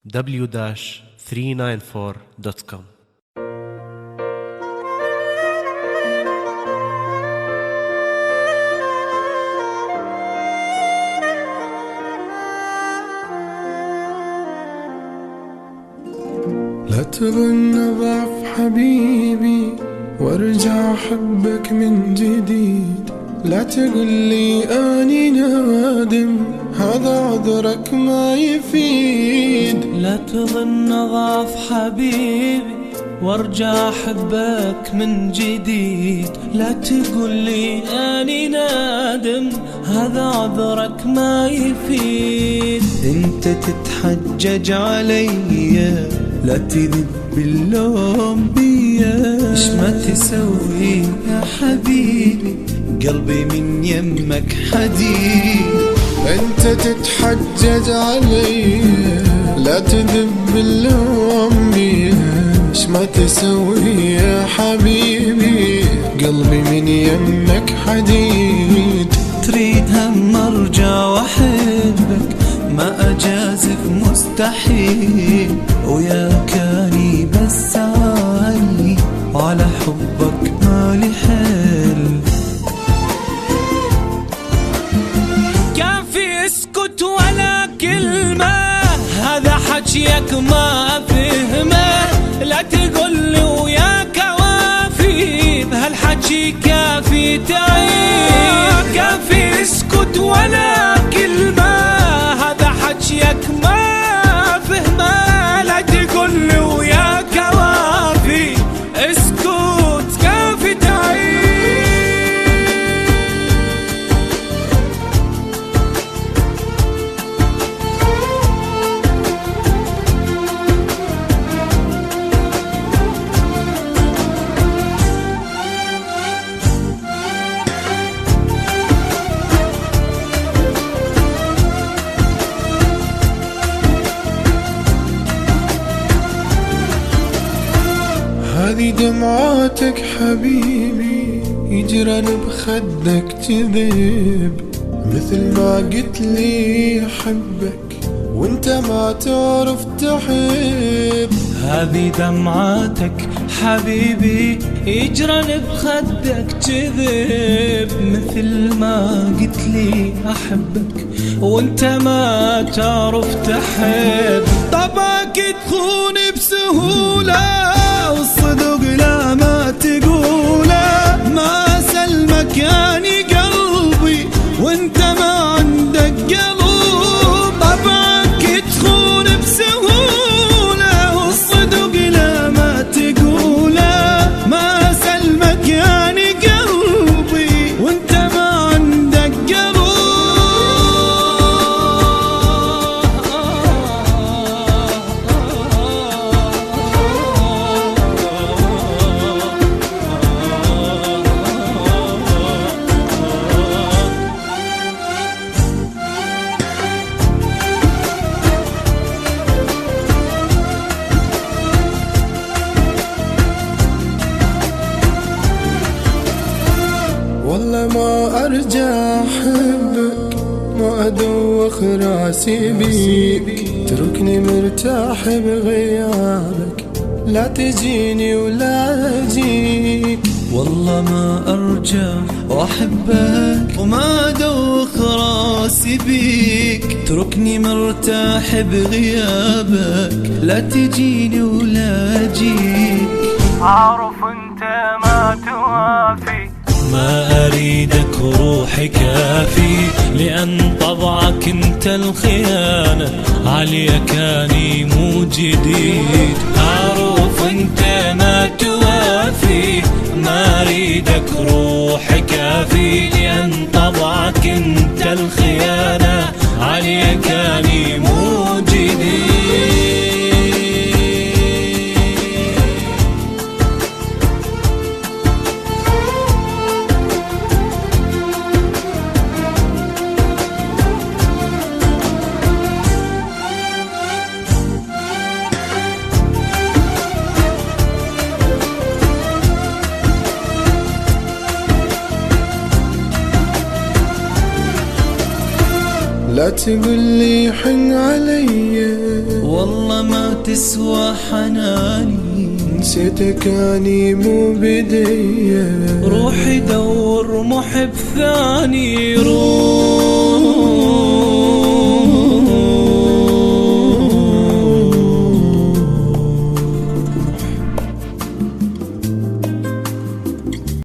w-394.com. لا تظن ضعف حبيبي وارجع احبك من جديد. لا تقول لي اني نادم، هذا عذرك ما يفيد. لا تظن ضعف حبيبي وارجع احبك من جديد. لا تقول لي اني نادم، هذا عذرك ما يفيد. انت تتحجج علي، لا تذب اللوم بيا. ايش ما تسوي يا حبيبي، قلبي من يمك حديد. انت تتحجج علي، لا تذب اللوم بيا. ايش ما تسوي يا حبيبي، قلبي من يمك حديد. تريد هم ارجع واحبك، ما اجازف مستحيل. ويا كاني بس عالي، على حبك مالي حيل. كافي اسكت ولا كلمة، هذا حكيك ما فهمه. لا تقول لي وياك وافي، بهالحكي كافي تعيد. كافي اسكت ولا كلمة، هذا حكيك ما فهمه. لا تقول لي وياك وافي، اسكت كافي تعيد. هذي دمعاتك حبيبي، يجرن بخدك كذب. مثل ما قلت لي أحبك وانت ما تعرف تحب. هذي دمعاتك حبيبي، يجرن بخدك كذب. مثل ما قلت لي أحبك وانت ما تعرف تحب. طبعك تخون بسهولة، والصدق لا ما تقوله. ما سلمك يعني قلبي وانت ما عندك قلب. طبعك تخون بسهولة، والصدق لا ما تقوله. ما سلمك يعني قلبي وانت ما عندك قلب. والله ما ارجع احبك، ما ادوخ راسي بيك. تركني مرتاح بغيابك، لا تجيني ولا اجيك. والله ما ارجع واحبك، وما ادوخ راسي بيك. تركني مرتاح بغيابك، لا تجيني ولا اجيك. عارف انت ما توافي، ما أريدك وروحي كافي. لأن طبعك انت الخيانة، عليا كاني مو جديد. أعرف انت ما توافي، ما أريدك روحي كافي. لأن طبعك انت الخيانة، عليا كاني مو جديد. لا تقول لي حن علي، والله ما تسوى حناني، نسيتك اني مو بدي. روحي دور محب ثاني، روح